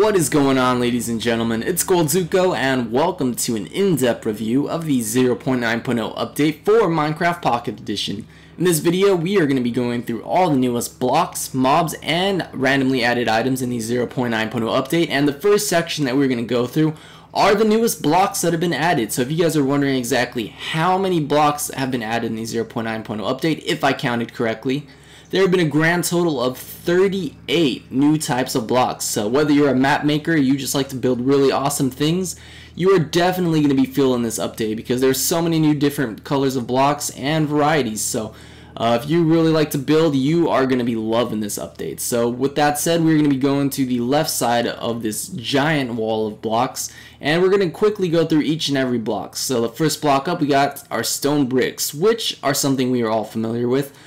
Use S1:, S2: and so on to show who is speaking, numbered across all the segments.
S1: What is going on, ladies and gentlemen? It's Goldzuko and welcome to an in-depth review of the 0.9.0 update for Minecraft Pocket Edition. In this video, we are going to be going through all the newest blocks, mobs, and randomly added items in the 0.9.0 update, and the first section that we're going to go through are the newest blocks that have been added. So if you guys are wondering exactly how many blocks have been added in the 0.9.0 update, if I counted correctly, there have been a grand total of 38 new types of blocks. So whether you're a map maker, you just like to build really awesome things, you are definitely going to be feeling this update because there's so many new different colors of blocks and varieties. So if you really like to build, you are going to be loving this update. So with that said, we're going to be going to the left side of this giant wall of blocks, and we're going to quickly go through each and every block. So the first block up, we got our stone bricks, which are something we are all familiar with.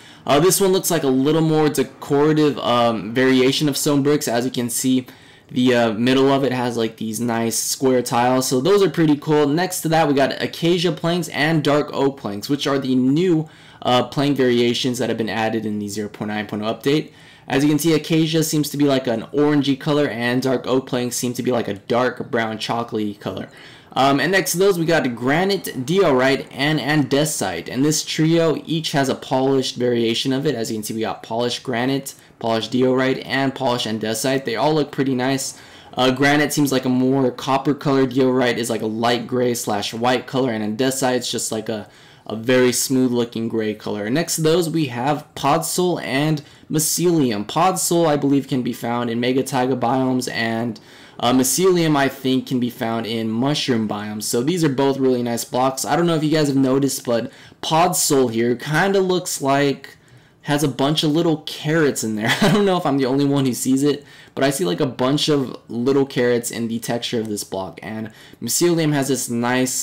S1: This one looks like a little more decorative variation of stone bricks. As you can see, the middle of it has like these nice square tiles, so those are pretty cool. Next to that, we got acacia planks and dark oak planks, which are the new plank variations that have been added in the 0.9.0 update. As you can see, acacia seems to be like an orangey color, and dark oak planks seem to be like a dark brown chocolatey color. And next to those, we got granite, diorite, and andesite. And this trio each has a polished variation of it. As you can see, we got polished granite, polished diorite, and polished andesite. They all look pretty nice. Granite seems like a more copper color. Diorite is like a light gray / white color, and andesite's just like a very smooth looking gray color. And next to those, we have podzol and mycelium. Podzol, I believe, can be found in mega taiga biomes, and mycelium, I think, can be found in mushroom biomes. So these are both really nice blocks. I don't know if you guys have noticed, but podzol here kind of looks like has a bunch of little carrots in there. I don't know if I'm the only one who sees it, but I see like a bunch of little carrots in the texture of this block. And mycelium has this nice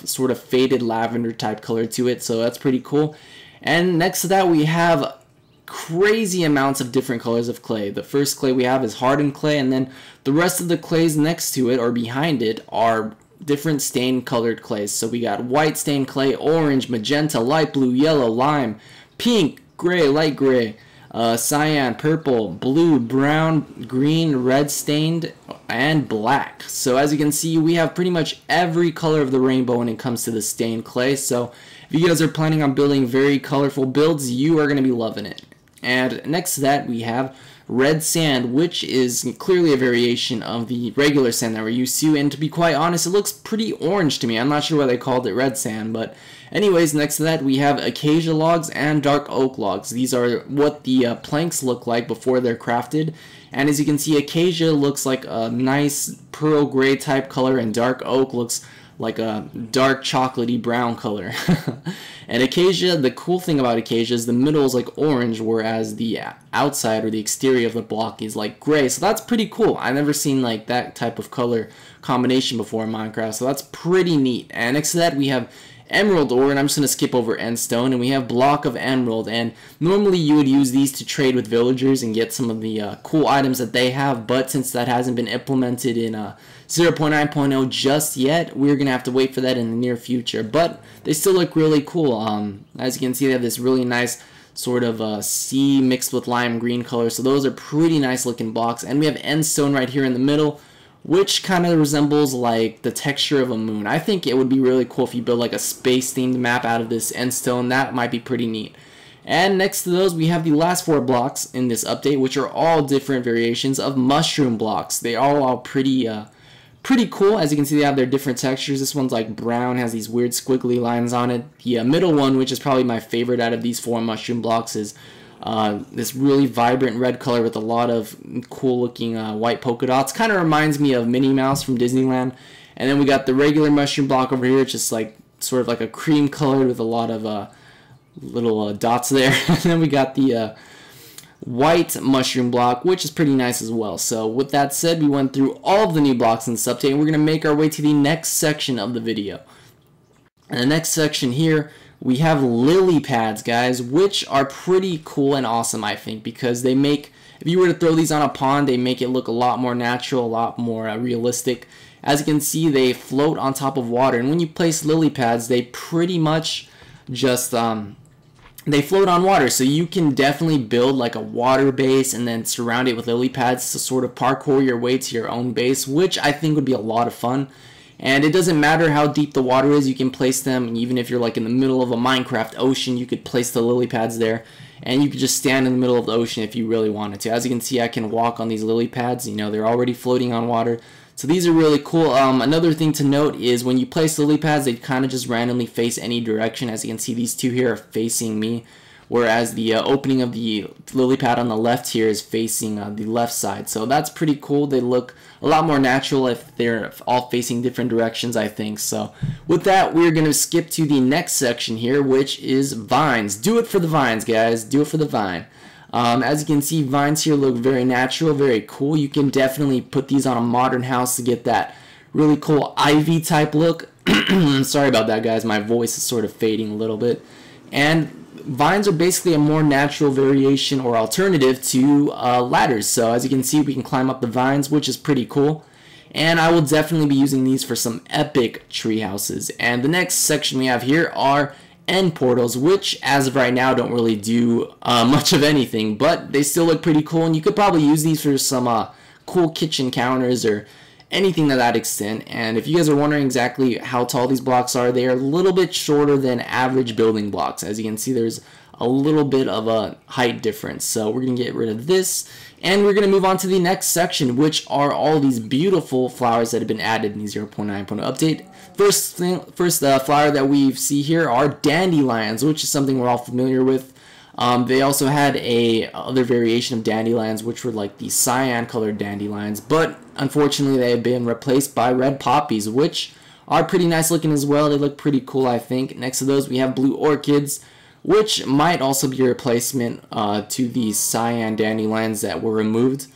S1: sort of faded lavender type color to it, so that's pretty cool. And next to that, we have crazy amounts of different colors of clay. The first clay we have is hardened clay, and then the rest of the clays next to it or behind it are different stain colored clays. So we got white stained clay, orange, magenta, light blue, yellow, lime, pink, gray, light gray, cyan, purple, blue, brown, green, red stained, and black. So as you can see, we have pretty much every color of the rainbow when it comes to the stained clay. So if you guys are planning on building very colorful builds, you are going to be loving it. And next to that, we have red sand, which is clearly a variation of the regular sand that we're used to, and to be quite honest, it looks pretty orange to me. I'm not sure why they called it red sand, but anyways, next to that, we have acacia logs and dark oak logs. These are what the planks look like before they're crafted, and as you can see, acacia looks like a nice pearl gray type color, and dark oak looks like a dark chocolatey brown color. And acacia, the cool thing about acacia is the middle is like orange, whereas the outside or the exterior of the block is like gray. So that's pretty cool. I've never seen like that type of color combination before in Minecraft, so that's pretty neat. And next to that, we have emerald ore, and I'm just going to skip over endstone, and we have block of emerald. And normally you would use these to trade with villagers and get some of the cool items that they have, but since that hasn't been implemented in 0.9.0 just yet, we're going to have to wait for that in the near future. But they still look really cool. As you can see, they have this really nice sort of sea mixed with lime green color, so those are pretty nice looking blocks. And we have endstone right here in the middle, which kind of resembles like the texture of a moon. I think it would be really cool if you build like a space themed map out of this endstone. That might be pretty neat. And next to those, we have the last 4 blocks in this update, which are all different variations of mushroom blocks. They are all pretty cool. As you can see, they have their different textures. This one's like brown, has these weird squiggly lines on it. The middle one, which is probably my favorite out of these 4 mushroom blocks, is this really vibrant red color with a lot of cool looking white polka dots. Kind of reminds me of Minnie Mouse from Disneyland. And then we got the regular mushroom block over here, just like sort of like a cream color with a lot of little dots there. And then we got the white mushroom block, which is pretty nice as well. So with that said, we went through all of the new blocks in this update, and we're going to make our way to the next section of the video. And the next section here, we have lily pads, guys, which are pretty cool and awesome, I think, because they make, if you were to throw these on a pond, they make it look a lot more natural, a lot more realistic. As you can see, they float on top of water, and when you place lily pads, they pretty much just they float on water, so you can definitely build like a water base and then surround it with lily pads to sort of parkour your way to your own base, which I think would be a lot of fun. And it doesn't matter how deep the water is, you can place them, even if you're like in the middle of a Minecraft ocean, you could place the lily pads there, and you could just stand in the middle of the ocean if you really wanted to. As you can see, I can walk on these lily pads, you know, they're already floating on water. So these are really cool. Another thing to note is when you place lily pads, they kind of just randomly face any direction. As you can see, these two here are facing me, whereas the opening of the lily pad on the left here is facing the left side. So that's pretty cool. They look a lot more natural if they're all facing different directions, I think. So with that, we're going to skip to the next section here, which is vines. Do it for the vines, guys. Do it for the vine. As you can see, vines here look very natural, very cool. You can definitely put these on a modern house to get that really cool ivy type look. Sorry about that, guys. My voice is sort of fading a little bit. And vines are basically a more natural variation or alternative to ladders. So as you can see, we can climb up the vines, which is pretty cool. And I will definitely be using these for some epic tree houses. And the next section we have here are end portals, which as of right now don't really do much of anything, but they still look pretty cool, and you could probably use these for some cool kitchen counters or anything to that extent. And if you guys are wondering exactly how tall these blocks are, they are a little bit shorter than average building blocks. As you can see, there's a little bit of a height difference. So we're going to get rid of this, and we're going to move on to the next section, which are all these beautiful flowers that have been added in the 0.9.0 update. First flower that we see here are dandelions, which is something we're all familiar with. They also had other variation of dandelions, which were like the cyan colored dandelions, but unfortunately they have been replaced by red poppies, which are pretty nice looking as well. They look pretty cool, I think. Next to those we have blue orchids, which might also be a replacement to the cyan dandelions that were removed.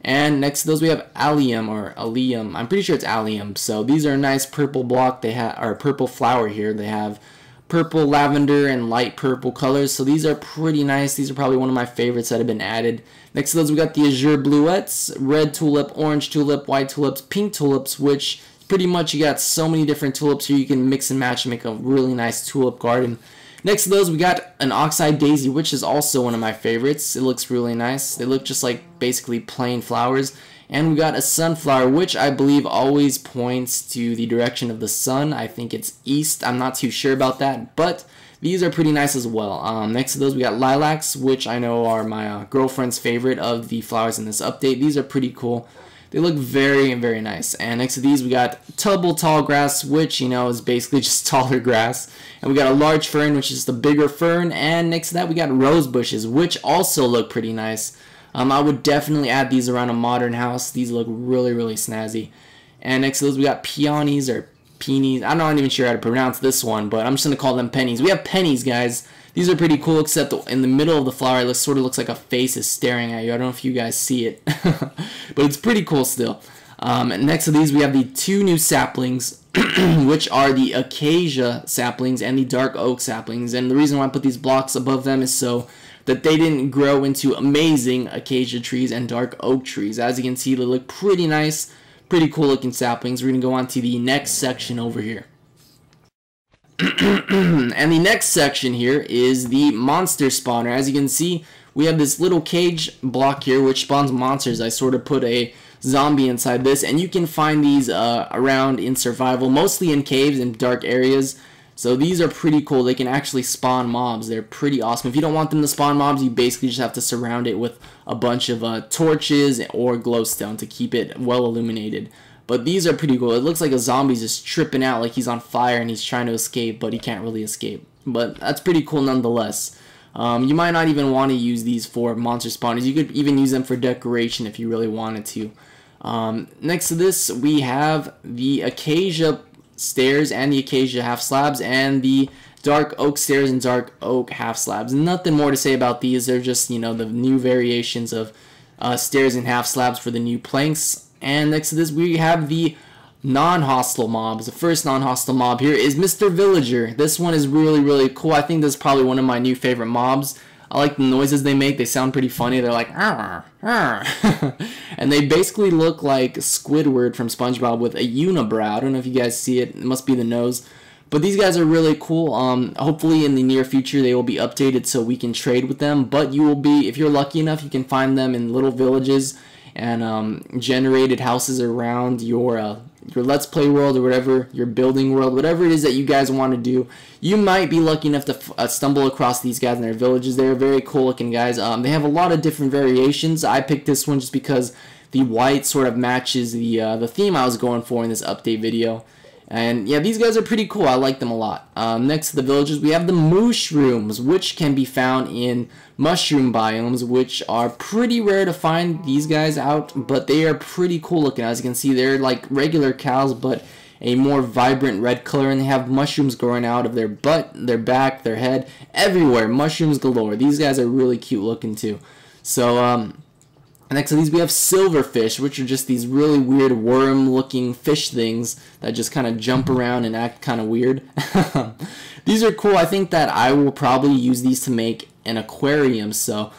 S1: And next to those we have allium or allium. I'm pretty sure it's allium. So these are a nice purple block. They have or purple flower here. They have purple, lavender, and light purple colors. So these are pretty nice. These are probably one of my favorites that have been added. Next to those we got the azure bluettes, red tulip, orange tulip, white tulips, pink tulips, which pretty much you got so many different tulips here. You can mix and match and make a really nice tulip garden. Next to those we got an oxeye daisy, which is also one of my favorites. It looks really nice. They look just like basically plain flowers. And we got a sunflower, which I believe always points to the direction of the sun. I think it's east. I'm not too sure about that, but these are pretty nice as well. Next to those we got lilacs, which I know are my girlfriend's favorite of the flowers in this update. These are pretty cool. They look very, very nice. And next to these, we got double tall grass, which, you know, is basically just taller grass. And we got a large fern, which is the bigger fern. And next to that, we got rose bushes, which also look pretty nice. I would definitely add these around a modern house. These look really, really snazzy. And next to those, we got peonies or peonies. I'm not even sure how to pronounce this one, but I'm just going to call them pennies. We have pennies, guys. These are pretty cool, except in the middle of the flower, it sort of looks like a face is staring at you. I don't know if you guys see it, but it's pretty cool still. And next to these, we have the two new saplings, which are the acacia saplings and the dark oak saplings. And the reason why I put these blocks above them is so that they didn't grow into amazing acacia trees and dark oak trees. As you can see, they look pretty nice, pretty cool looking saplings. We're going to go on to the next section over here. And the next section here is the monster spawner. As you can see, we have this little cage block here which spawns monsters. I sort of put a zombie inside this, and you can find these around in survival, mostly in caves and dark areas. So these are pretty cool. They can actually spawn mobs. They're pretty awesome. If you don't want them to spawn mobs, you basically just have to surround it with a bunch of torches or glowstone to keep it well illuminated. But these are pretty cool. It looks like a zombie's just tripping out like he's on fire and he's trying to escape, but he can't really escape. But that's pretty cool nonetheless. You might not even want to use these for monster spawners. You could even use them for decoration if you really wanted to. Next to this, we have the acacia stairs and the acacia half slabs and the dark oak stairs and dark oak half slabs. Nothing more to say about these. They're just, you know, the new variations of stairs and half slabs for the new planks. And next to this, we have the non-hostile mobs. The first non-hostile mob here is Mr. Villager. This one is really, really cool. I think this is probably one of my new favorite mobs. I like the noises they make. They sound pretty funny. They're like, arr, arr. And they basically look like Squidward from SpongeBob with a unibrow. I don't know if you guys see it. It must be the nose. But these guys are really cool. Hopefully in the near future they will be updated so we can trade with them. But you will be, if you're lucky enough, you can find them in little villages and generated houses around your Let's Play world or whatever, your building world, whatever it is that you guys want to do. You might be lucky enough to stumble across these guys in their villages. They're very cool looking guys. They have a lot of different variations. I picked this one just because the white sort of matches the theme I was going for in this update video. And yeah, these guys are pretty cool. I like them a lot. Next to the villages, we have the mushrooms, which can be found in mushroom biomes, which are pretty rare to find these guys out, but they are pretty cool looking. As you can see, they're like regular cows, but a more vibrant red color, and they have mushrooms growing out of their butt, their back, their head, everywhere. Mushrooms galore. These guys are really cute looking too. So, next to these we have silverfish, which are just these really weird worm-looking fish things that just kind of jump around and act kind of weird. These are cool. I think that I will probably use these to make an aquarium, so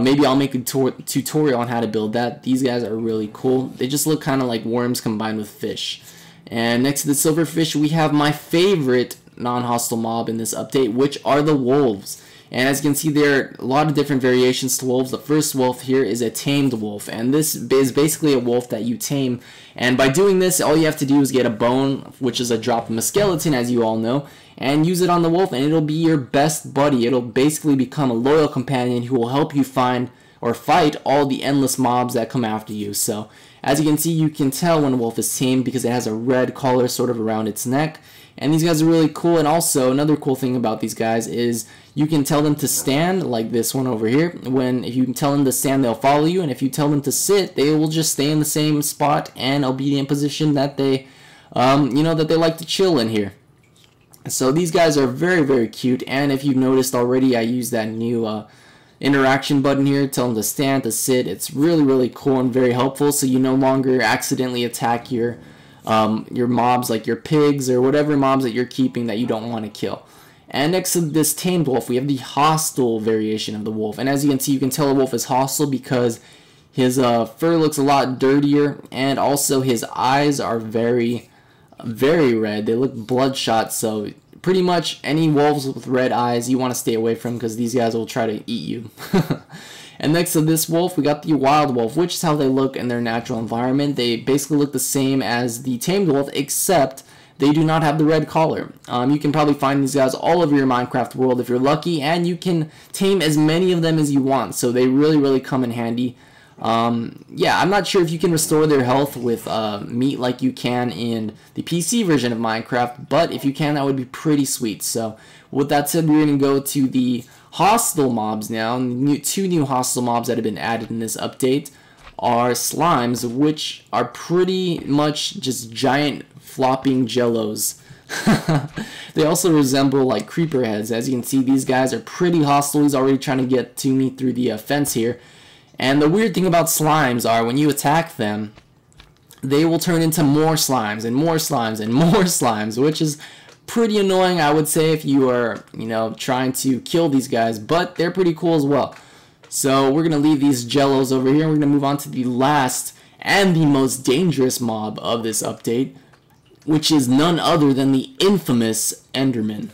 S1: maybe I'll make a tutorial on how to build that. These guys are really cool. They just look kind of like worms combined with fish. And next to the silverfish, we have my favorite non-hostile mob in this update, which are the wolves. And as you can see, there are a lot of different variations to wolves. The first wolf here is a tamed wolf, and this is basically a wolf that you tame. And by doing this, all you have to do is get a bone, which is a drop from a skeleton, as you all know, and use it on the wolf, and it'll be your best buddy. It'll basically become a loyal companion who will help you find or fight all the endless mobs that come after you. So, as you can see, you can tell when a wolf is tamed because it has a red collar sort of around its neck. And these guys are really cool. And also, another cool thing about these guys is you can tell them to stand, like this one over here. If you can tell them to stand, they'll follow you. And if you tell them to sit, they will just stay in the same spot and obedient position that they, that they like to chill in here. So these guys are very, very cute. And if you've noticed already, I use that new interaction button here. Tell them to stand, to sit. It's really, really cool and very helpful. So you no longer accidentally attack your mobs, like your pigs or whatever mobs that you're keeping that you don't want to kill. And next to this tamed wolf, we have the hostile variation of the wolf. And as you can see, you can tell a wolf is hostile because his fur looks a lot dirtier, and also his eyes are very, very red. They look bloodshot, so pretty much any wolves with red eyes you want to stay away from because these guys will try to eat you. And next to this wolf, we got the wild wolf, which is how they look in their natural environment. They basically look the same as the tamed wolf, except they do not have the red collar. You can probably find these guys all over your Minecraft world if you're lucky, and you can tame as many of them as you want, so they really, really come in handy. Yeah, I'm not sure if you can restore their health with meat like you can in the PC version of Minecraft, but if you can, that would be pretty sweet. So with that said, we're going to go to the hostile mobs now. Two new hostile mobs that have been added in this update are slimes, which are pretty much just giant flopping jellos. They also resemble like creeper heads. As you can see, these guys are pretty hostile. He's already trying to get to me through the fence here. And the weird thing about slimes are when you attack them, they will turn into more slimes and more slimes and more slimes, which is pretty annoying, I would say, if you are, trying to kill these guys, but they're pretty cool as well. So we're going to leave these jellos over here. We're going to move on to the last and the most dangerous mob of this update, which is none other than the infamous Enderman.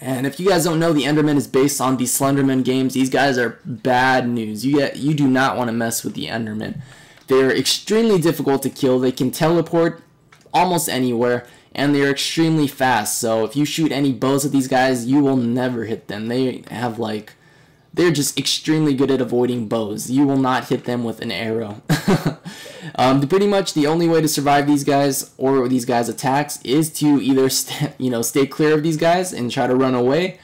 S1: And if you guys don't know, the Enderman is based on the Slenderman games. These guys are bad news. You do not want to mess with the Enderman. They're extremely difficult to kill. They can teleport almost anywhere, and they're extremely fast. So if you shoot any bows at these guys, you will never hit them. They're just extremely good at avoiding bows. You will not hit them with an arrow. Pretty much the only way to survive these guys or these guys' attacks is to either stay clear of these guys and try to run away,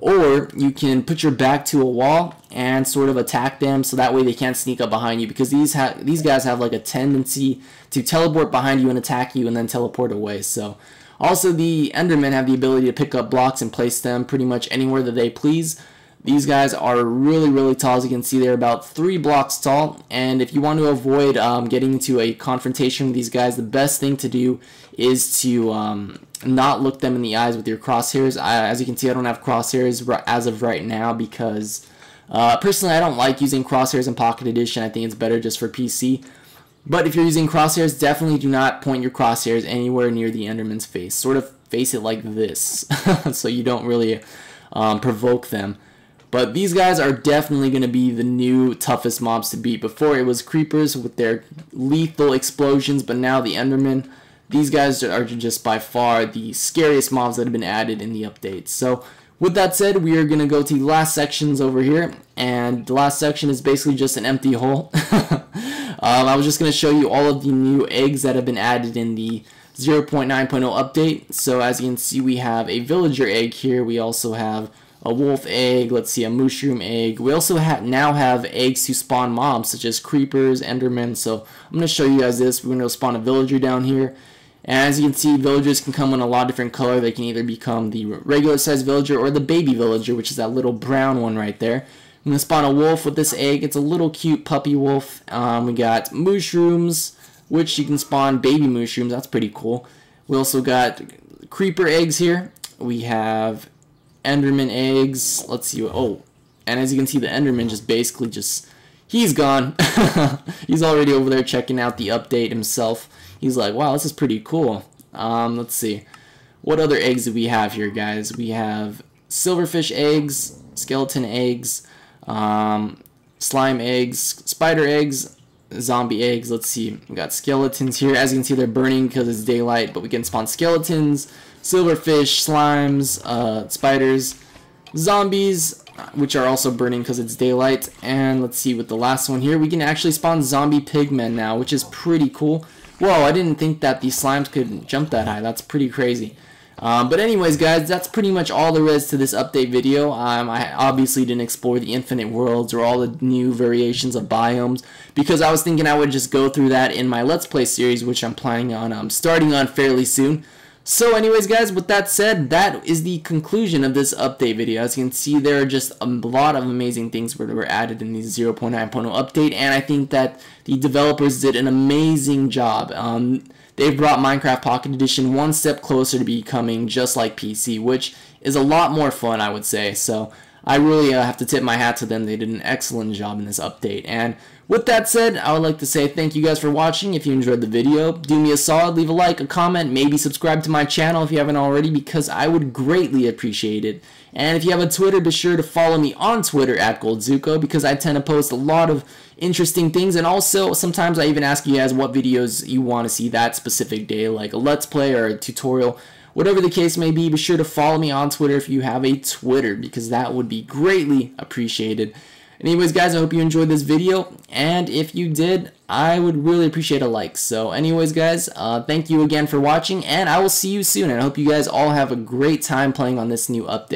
S1: or you can put your back to a wall and sort of attack them so that way they can't sneak up behind you, because these guys have like a tendency to teleport behind you and attack you and then teleport away. So also the Endermen have the ability to pick up blocks and place them pretty much anywhere that they please. These guys are really, really tall. As you can see, they're about 3 blocks tall, and if you want to avoid getting into a confrontation with these guys, the best thing to do is to not look them in the eyes with your crosshairs. As you can see, I don't have crosshairs as of right now because personally I don't like using crosshairs in Pocket Edition. I think it's better just for PC. But if you're using crosshairs, definitely do not point your crosshairs anywhere near the Enderman's face. Sort of face it like this so you don't really provoke them. But these guys are definitely going to be the new toughest mobs to beat. Before it was creepers with their lethal explosions, but now the Endermen. These guys are just by far the scariest mobs that have been added in the updates. So with that said, we are going to go to the last sections over here. And the last section is basically just an empty hole. I was just going to show you all of the new eggs that have been added in the 0.9.0 update. So as you can see, we have a villager egg here. We also have a wolf egg, let's see, a mushroom egg. We also now have eggs to spawn mobs such as creepers, endermen. So I'm going to show you guys this. We're going to spawn a villager down here. And as you can see, villagers can come in a lot of different color. They can either become the regular sized villager or the baby villager, which is that little brown one right there. I'm going to spawn a wolf with this egg. It's a little cute puppy wolf. We got mushrooms, which you can spawn baby mushrooms. That's pretty cool. We also got creeper eggs here. We have enderman eggs. Let's see. Oh, and as you can see, the enderman he's gone. He's already over there checking out the update himself. He's like, wow, this is pretty cool. Let's see. What other eggs do we have here, guys? We have silverfish eggs, skeleton eggs, slime eggs, spider eggs, zombie eggs. Let's see. We got skeletons here. As you can see, they're burning because it's daylight, but we can spawn skeletons, silverfish, slimes, spiders, zombies, which are also burning because it's daylight. And let's see, with the last one here, we can actually spawn zombie pigmen now, which is pretty cool. Whoa, I didn't think that these slimes could jump that high. That's pretty crazy. But anyways, guys, that's pretty much all there is to this update video. I obviously didn't explore the infinite worlds or all the new variations of biomes because I was thinking I would just go through that in my Let's Play series, which I'm planning on starting on fairly soon. So anyways, guys, with that said, that is the conclusion of this update video. As you can see, there are just a lot of amazing things that were added in the 0.9.0 update, and I think that the developers did an amazing job. They've brought Minecraft Pocket Edition one step closer to becoming just like PC, which is a lot more fun, I would say. So I really have to tip my hat to them. They did an excellent job in this update. And with that said, I would like to say thank you guys for watching. If you enjoyed the video, do me a solid, leave a like, a comment, maybe subscribe to my channel if you haven't already, because I would greatly appreciate it. And if you have a Twitter, be sure to follow me on Twitter at GoldZuko, because I tend to post a lot of interesting things, and also sometimes I even ask you guys what videos you want to see that specific day, like a Let's Play or a tutorial. Whatever the case may be sure to follow me on Twitter if you have a Twitter, because that would be greatly appreciated. Anyways, guys, I hope you enjoyed this video, and if you did, I would really appreciate a like. So anyways, guys, thank you again for watching, and I will see you soon, and I hope you guys all have a great time playing on this new update.